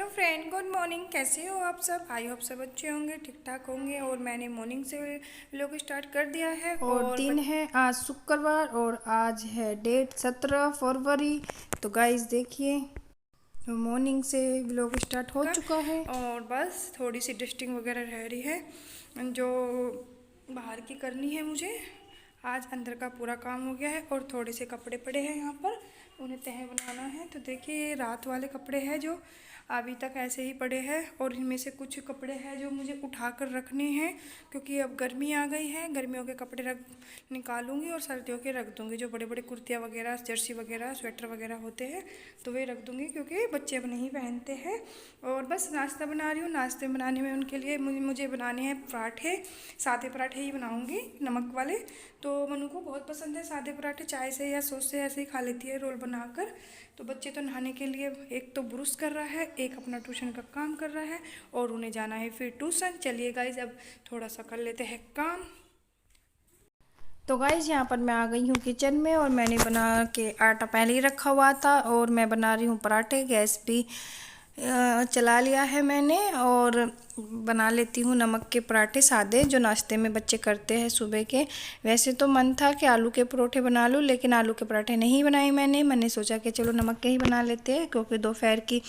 Hello friend, good morning. कैसे हो आप सब? आई होप सब अच्छे होंगे, ठीक ठाक होंगे। और मैंने मॉर्निंग से लोग स्टार्ट कर दिया है। और दिन है आज शुक्रवार और आज है डेट 17 फरवरी। तो गाइस देखिए, तो मॉर्निंग से व्लॉग स्टार्ट हो का चुका है। और बस थोड़ी सी डस्टिंग वगैरह रह रही है जो बाहर की करनी है मुझे। आज अंदर का पूरा काम हो गया है और थोड़े से कपड़े पड़े हैं यहाँ पर, उन्हें तह बनाना है। तो देखिए, ये रात वाले कपड़े हैं जो अभी तक ऐसे ही पड़े हैं, और इनमें से कुछ कपड़े हैं जो मुझे उठा कर रखने हैं, क्योंकि अब गर्मी आ गई है। गर्मियों के कपड़े रख निकालूंगी और सर्दियों के रख दूंगी। जो बड़े बड़े कुर्तियाँ वगैरह, जर्सी वगैरह, स्वेटर वगैरह होते हैं तो वे रख दूंगी, क्योंकि बच्चे अब नहीं पहनते हैं। और बस नाश्ता बना रही हूँ। नाश्ते बनाने में उनके लिए मुझे बनाने हैं पराठे। सादे पराठे ही बनाऊंगी, नमक वाले। तो मनु को बहुत पसंद है सादे पराठे, चाय से या सॉस से ऐसे ही खा लेती है रोल बनाकर। तो बच्चे तो नहाने के लिए एक तो ब्रुश कर रहा है, एक अपना ट्यूशन का काम कर रहा है, और उन्हें जाना है फिर ट्यूशन। चलिए गाइज, अब थोड़ा सा कर लेते हैं काम। तो गाइस यहाँ पर मैं आ गई हूँ किचन में, और मैंने बना के आटा पहले ही रखा हुआ था, और मैं बना रही हूँ पराठे। गैस भी चला लिया है मैंने, और बना लेती हूँ नमक के पराठे सादे, जो नाश्ते में बच्चे करते हैं सुबह के। वैसे तो मन था कि आलू के परोठे बना लूँ, लेकिन आलू के पराठे नहीं बनाए मैंने सोचा कि चलो नमक के ही बना लेते हैं, क्योंकि दोपहर की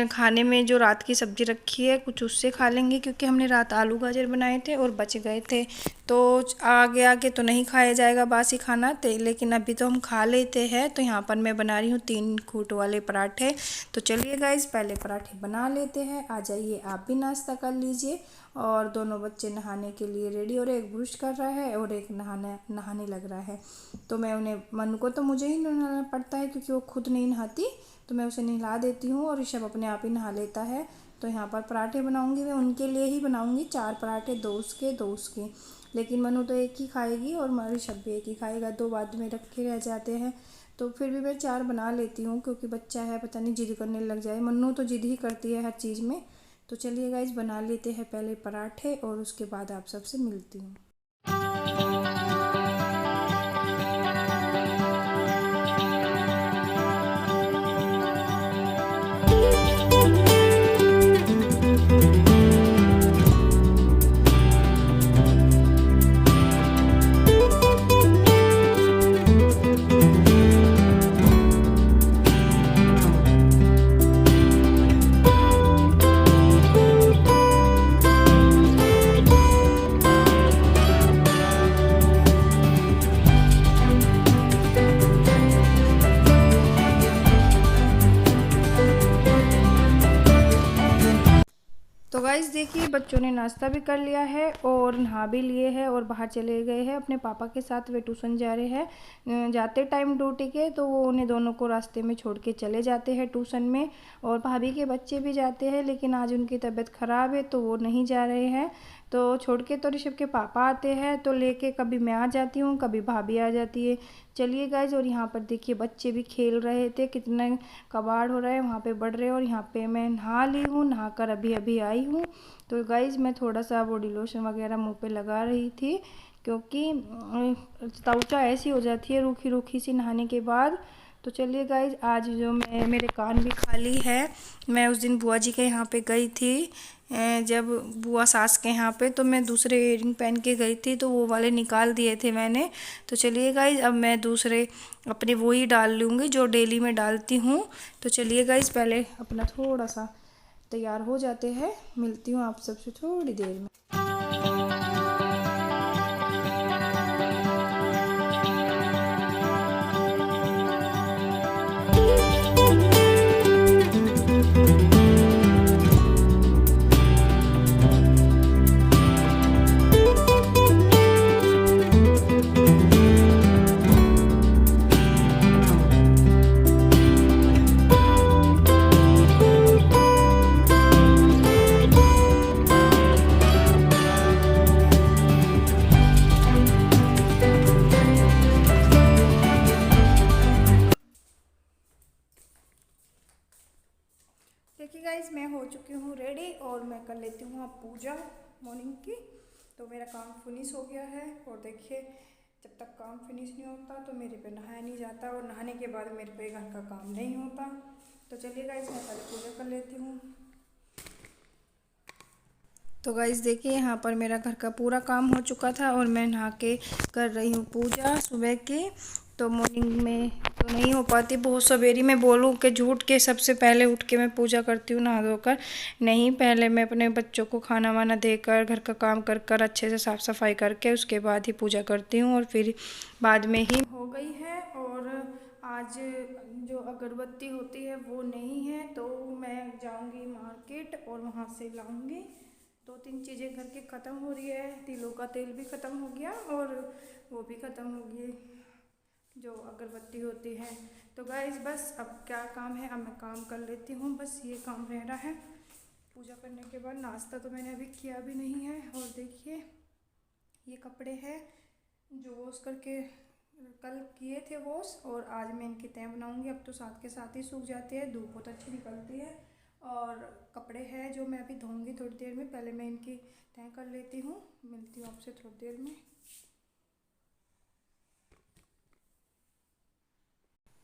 खाने में जो रात की सब्ज़ी रखी है कुछ उससे खा लेंगे, क्योंकि हमने रात आलू गाजर बनाए थे और बच गए थे। तो आगे आगे तो नहीं खाया जाएगा बासी खाना, लेकिन अभी तो हम खा लेते हैं। तो यहाँ पर मैं बना रही हूँ 3 खूंट वाले पराठे। तो चलिए गाइस, पहले पराठे बना लेते हैं। आ जाइए, आप भी नाश्ता कर लीजिए। और दोनों बच्चे नहाने के लिए रेडी, और एक ब्रश कर रहा है और एक नहाने लग रहा है। तो मैं उन्हें, मनु को तो मुझे ही नहाना पड़ता है, क्योंकि वो खुद नहीं नहाती, तो मैं उसे नहला देती हूँ और ऋषभ अपने आप ही नहा लेता है। तो यहाँ पर पराठे बनाऊँगी, मैं उनके लिए ही बनाऊँगी 4 पराठे, 2 उसके 2 उसके। लेकिन मनु तो एक ही खाएगी और ऋषभ भी एक ही खाएगा, 2 बाद में रखे रह जाते हैं। तो फिर भी मैं 4 बना लेती हूँ, क्योंकि बच्चा है, पता नहीं जिद करने लग जाए। मन्नू तो जिद ही करती है हर चीज़ में। तो चलिए गाइस, बना लेते हैं पहले पराठे, और उसके बाद आप सबसे मिलती हूँ। तो गाइस देखिए, बच्चों ने नाश्ता भी कर लिया है और नहा भी लिए हैं, और बाहर चले गए हैं अपने पापा के साथ। वे ट्यूशन जा रहे हैं। जाते टाइम ड्यूटी के, तो वो उन्हें दोनों को रास्ते में छोड़ के चले जाते हैं ट्यूशन में। और भाभी के बच्चे भी जाते हैं, लेकिन आज उनकी तबीयत ख़राब है तो वो नहीं जा रहे हैं। तो छोड़ के तो ऋषभ के पापा आते हैं, तो लेके कभी मैं आ जाती हूँ, कभी भाभी आ जाती है। चलिए गाइज, और यहाँ पर देखिए, बच्चे भी खेल रहे थे, कितना कबाड़ हो रहा है वहाँ पे, बढ़ रहे हैं। और यहाँ पे मैं नहा ली हूँ, नहाकर अभी अभी आई हूँ। तो गाइज, मैं थोड़ा सा बॉडी लोशन वगैरह मुँह पे लगा रही थी, क्योंकि त्वचा ऐसी हो जाती है रूखी रूखी सी नहाने के बाद। तो चलिए गाइज, आज जो मेरे कान भी खाली है। मैं उस दिन बुआ जी के यहाँ पे गई थी, जब बुआ सास के यहाँ पे, तो मैं दूसरे इयरिंग पहन के गई थी, तो वो वाले निकाल दिए थे मैंने। तो चलिए गाइज, अब मैं दूसरे अपने वो ही डाल लूँगी जो डेली में डालती हूँ। तो चलिए गाइज, पहले अपना थोड़ा सा तैयार हो जाते हैं। मिलती हूँ आप सबसे थोड़ी देर में। देखिए गाइज, मैं हो चुकी हूँ रेडी, और मैं कर लेती हूँ अब पूजा मॉर्निंग की। तो मेरा काम फिनिश हो गया है। और देखिए, जब तक काम फिनिश नहीं होता तो मेरे पे नहाया नहीं जाता, और नहाने के बाद मेरे पे घर का काम नहीं होता। तो चलिए गाइस मैं पहले पूजा कर लेती हूँ। तो गाइस देखिए यहाँ पर मेरा घर का पूरा काम हो चुका था और मैं नहा के कर रही हूँ पूजा सुबह की। तो मॉर्निंग में तो नहीं हो पाती, बहुत सवेरी में बोलूँ कि झूठ के सबसे पहले उठ के मैं पूजा करती हूँ नहा धोकर। नहीं, पहले मैं अपने बच्चों को खाना वाना देकर घर का काम कर कर अच्छे से साफ़ सफाई करके उसके बाद ही पूजा करती हूँ और फिर बाद में ही हो गई है। और आज जो अगरबत्ती होती है वो नहीं है, तो मैं जाऊंगी मार्केट और वहाँ से लाऊंगी। 2-3 चीज़ें घर के ख़त्म हो रही है, तिलों का तेल भी ख़त्म हो गया और वो भी ख़त्म हो गई जो अगरबत्ती होती है। तो गाइस बस अब क्या काम है, अब मैं काम कर लेती हूँ, बस ये काम रह रहा है। पूजा करने के बाद नाश्ता तो मैंने अभी किया भी नहीं है। और देखिए ये कपड़े हैं जो वॉश करके कल किए थे वॉश, और आज मैं इनकी तह बनाऊंगी। अब तो साथ के साथ ही सूख जाते हैं, धूप बहुत अच्छी निकलती है। और कपड़े हैं जो मैं अभी धोऊंगी थोड़ी देर में, पहले मैं इनकी तह कर लेती हूँ। मिलती हूँ आपसे थोड़ी देर में।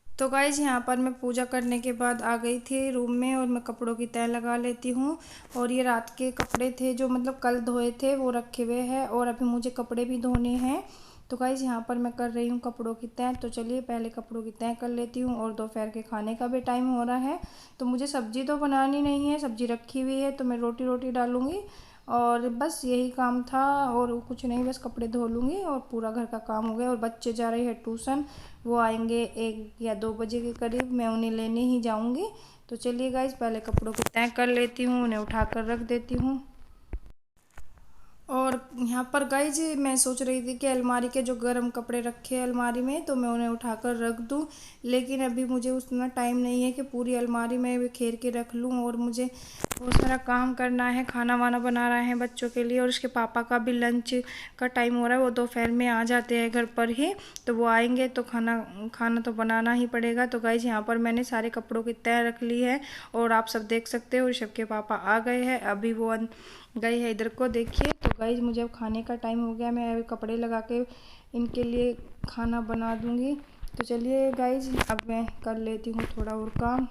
तो गाइज़ यहाँ पर मैं पूजा करने के बाद आ गई थी रूम में और मैं कपड़ों की तह लगा लेती हूँ। और ये रात के कपड़े थे जो मतलब कल धोए थे वो रखे हुए हैं और अभी मुझे कपड़े भी धोने हैं। तो गाइज़ यहाँ पर मैं कर रही हूँ कपड़ों की तह। तो चलिए पहले कपड़ों की तह कर लेती हूँ। और दोपहर के खाने का भी टाइम हो रहा है, तो मुझे सब्ज़ी तो बनानी नहीं है, सब्ज़ी रखी हुई है, तो मैं रोटी डालूँगी और बस यही काम था और कुछ नहीं, बस कपड़े धो लूँगी और पूरा घर का काम हो गया। और बच्चे जा रहे हैं ट्यूशन, वो आएंगे 1 या 2 बजे के करीब, मैं उन्हें लेने ही जाऊँगी। तो चलिए गाइस पहले कपड़ों की तह कर लेती हूँ, उन्हें उठा कर रख देती हूँ। और यहाँ पर गाइज मैं सोच रही थी कि अलमारी के जो गर्म कपड़े रखे हैं अलमारी में तो मैं उन्हें उठाकर रख दूँ, लेकिन अभी मुझे उतना टाइम नहीं है कि पूरी अलमारी में बिखेर के रख लूँ। और मुझे बहुत सारा काम करना है, खाना वाना बना रहे हैं बच्चों के लिए और उसके पापा का भी लंच का टाइम हो रहा है। वो दोपहर में आ जाते हैं घर पर ही, तो वो आएंगे तो खाना तो बनाना ही पड़ेगा। तो गाइज यहाँ पर मैंने सारे कपड़ों की तह रख ली है और आप सब देख सकते हो ऋषभ के पापा आ गए हैं, अभी वो गए हैं इधर को, देखिए। तो गाइज मुझे अब खाने का टाइम हो गया, मैं अभी कपड़े लगा के इनके लिए खाना बना दूँगी। तो चलिए गाइज अब मैं कर लेती हूँ थोड़ा और काम।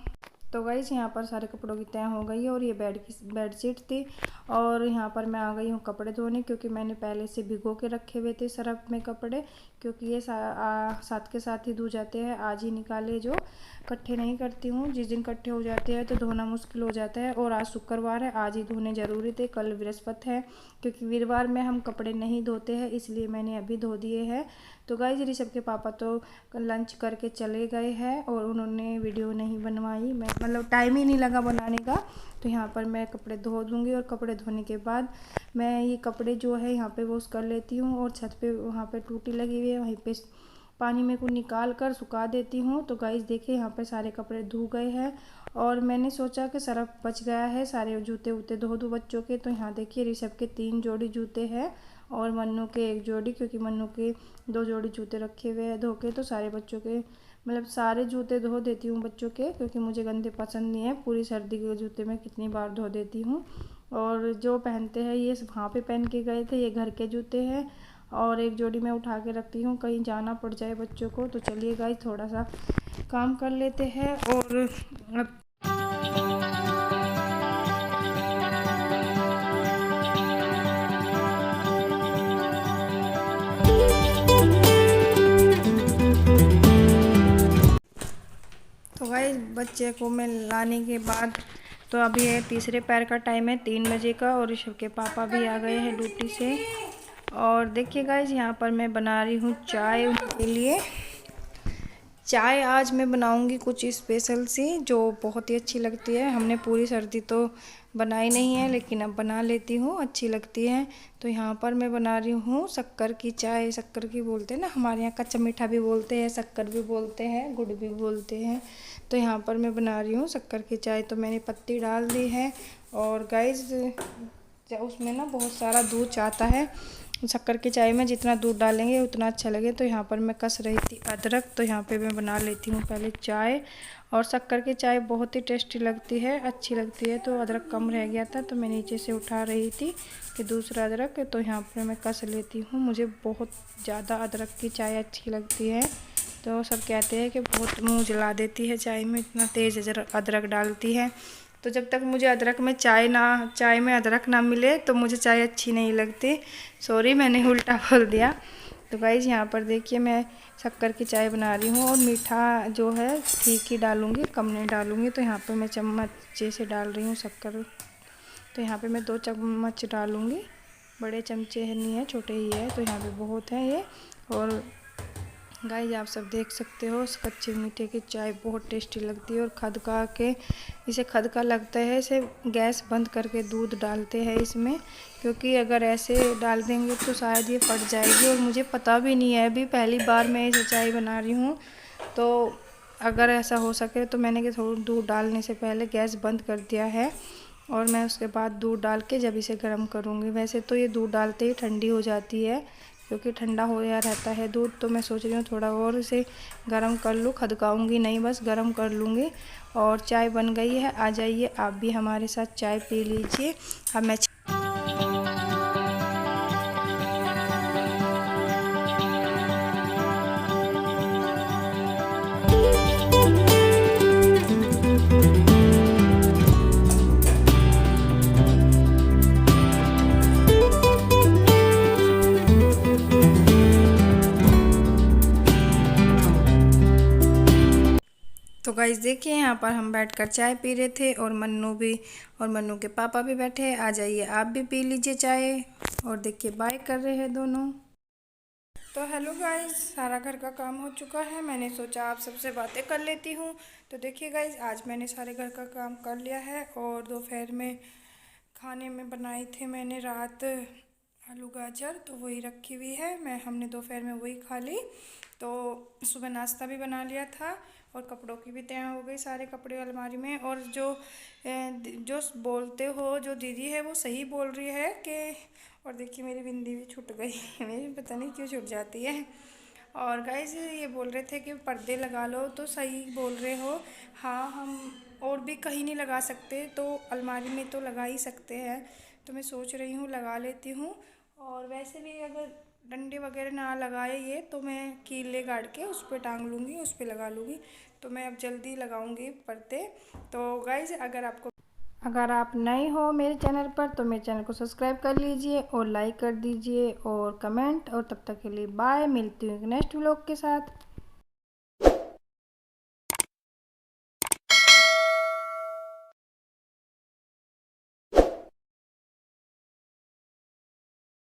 तो गाइस यहाँ पर सारे कपड़ों की तह हो गई है और ये बेडशीट थी। और यहाँ पर मैं आ गई हूँ कपड़े धोने, क्योंकि मैंने पहले से भिगो के रखे हुए थे सर्फ में कपड़े, क्योंकि ये साथ के साथ ही धो जाते हैं। आज ही निकाले, जो इकट्ठे नहीं करती हूँ, जिस दिन इकट्ठे हो जाते हैं तो धोना मुश्किल हो जाता है। और आज शुक्रवार है, आज ही धोने ज़रूरी थे, कल बृहस्पति है, क्योंकि वीरवार में हम कपड़े नहीं धोते हैं, इसलिए मैंने अभी धो दिए हैं। तो गाइस ऋषभ के पापा तो लंच करके चले गए हैं और उन्होंने वीडियो नहीं बनवाई, मैं मतलब टाइम ही नहीं लगा बनाने का। तो यहाँ पर मैं कपड़े धो दूँगी और कपड़े धोने के बाद मैं ये कपड़े जो है यहाँ पे वॉश कर लेती हूँ। और छत पे वहाँ पे टूटी लगी हुई है, वहीं पे पानी में को निकाल कर सुखा देती हूँ। तो गाइस देखिए यहाँ पे सारे कपड़े धो गए हैं और मैंने सोचा कि सर्फ बच गया है, सारे जूते वूते धो दूँ बच्चों के। तो यहाँ देखिए ऋषभ के 3 जोड़ी जूते हैं और मन्नू के 1 जोड़ी, क्योंकि मन्नू के 2 जोड़ी जूते रखे हुए हैं धो के। तो सारे बच्चों के मतलब सारे जूते धो देती हूँ बच्चों के, क्योंकि मुझे गंदे पसंद नहीं है। पूरी सर्दी के जूते मैं कितनी बार धो देती हूँ। और जो पहनते हैं ये वहाँ पे पहन के गए थे, ये घर के जूते हैं और 1 जोड़ी मैं उठा के रखती हूँ, कहीं जाना पड़ जाए बच्चों को। तो चलिए गाइस थोड़ा सा काम कर लेते हैं। और अब तो गाइस बच्चे को मैं लाने के बाद तो अभी है तीसरे पैर का टाइम है 3 बजे का और ऋषभ के पापा भी आ गए हैं ड्यूटी से। और देखिए गाइस यहाँ पर मैं बना रही हूँ चाय उनके लिए। चाय आज मैं बनाऊंगी कुछ स्पेशल सी, जो बहुत ही अच्छी लगती है। हमने पूरी सर्दी तो बनाई नहीं है, लेकिन अब बना लेती हूँ, अच्छी लगती है। तो यहाँ पर मैं बना रही हूँ शक्कर की चाय। शक्कर की बोलते हैं ना, हमारे यहाँ कच्चा मीठा भी बोलते हैं, शक्कर भी बोलते हैं, गुड़ भी बोलते हैं। तो यहाँ पर मैं बना रही हूँ शक्कर की चाय। तो मैंने पत्ती डाल दी है और गाइस उसमें ना बहुत सारा दूध चाहता है शक्कर की चाय में, जितना दूध डालेंगे उतना अच्छा लगे। तो यहाँ पर मैं कस रही थी अदरक, तो यहाँ पे मैं बना लेती हूँ पहले चाय। और शक्कर की चाय बहुत ही टेस्टी लगती है, अच्छी लगती है। तो अदरक कम रह गया था तो मैं नीचे से उठा रही थी कि दूसरा अदरक, तो यहाँ पर मैं कस लेती हूँ। मुझे बहुत ज़्यादा अदरक की चाय अच्छी लगती है। तो सब कहते हैं कि बहुत मुंह जला देती है चाय में, इतना तेज़ अदरक डालती है। तो जब तक मुझे अदरक में चाय में अदरक ना मिले तो मुझे चाय अच्छी नहीं लगती। सॉरी, मैंने उल्टा बोल दिया। तो गाइज़ यहाँ पर देखिए मैं शक्कर की चाय बना रही हूँ और मीठा जो है ठीक ही डालूँगी, कम नहीं डालूँगी। तो यहाँ पर मैं चम्मच से डाल रही हूँ शक्कर। तो यहाँ पे मैं 2 चम्मच डालूँगी, बड़े चमचे नहीं है, छोटे ही है, तो यहाँ पे बहुत है ये। और गाइस आप सब देख सकते हो कच्चे मीठे की चाय बहुत टेस्टी लगती है। और खदका के इसे खदका लगता है, इसे गैस बंद करके दूध डालते हैं इसमें, क्योंकि अगर ऐसे डाल देंगे तो शायद ये फट जाएगी। और मुझे पता भी नहीं है, अभी पहली बार मैं इसे चाय बना रही हूँ। तो अगर ऐसा हो सके तो मैंने कि थोड़ा दूध डालने से पहले गैस बंद कर दिया है और मैं उसके बाद दूध डाल के जब इसे गर्म करूँगी। वैसे तो ये दूध डालते ही ठंडी हो जाती है, क्योंकि ठंडा हो या रहता है दूध। तो मैं सोच रही हूँ थोड़ा और इसे गर्म कर लूँ, खदकाऊँगी नहीं, बस गर्म कर लूँगी। और चाय बन गई है, आ जाइए आप भी हमारे साथ चाय पी लीजिए। अब मैं तो गाइस देखिए यहाँ पर हम बैठकर चाय पी रहे थे और मन्नू के पापा भी बैठे हैं। आ जाइए आप भी पी लीजिए चाय। और देखिए बाय कर रहे हैं दोनों। तो हेलो गाइस, सारा घर का काम हो चुका है। मैंने सोचा आप सबसे बातें कर लेती हूँ। तो देखिए गाइस, आज मैंने सारे घर का काम कर लिया है। और दोपहर में खाने में बनाई थी मैंने रात आलू गाजर, तो वही रखी हुई है। हमने दोपहर में वही खा ली। तो सुबह नाश्ता भी बना लिया था और कपड़ों की भी तैयार हो गई, सारे कपड़े अलमारी में। और जो बोलते हो जो दीदी है वो सही बोल रही है कि, और देखिए मेरी बिंदी भी छूट गई मेरी पता नहीं क्यों छूट जाती है। और गाइस ये बोल रहे थे कि पर्दे लगा लो, तो सही बोल रहे हो। हाँ, हम और भी कहीं नहीं लगा सकते तो अलमारी में तो लगा ही सकते हैं। तो मैं सोच रही हूँ लगा लेती हूँ। और वैसे भी अगर डंडे वगैरह ना लगाए ये, तो मैं कीले गाड़ के उस पर टांग लूँगी, उस पर लगा लूँगी। तो मैं अब जल्दी लगाऊँगी पर्दे। तो गाइस अगर आप नए हो मेरे चैनल पर तो मेरे चैनल को सब्सक्राइब कर लीजिए और लाइक कर दीजिए और कमेंट। और तब तक के लिए बाय, मिलती हूँ नेक्स्ट व्लॉग के साथ।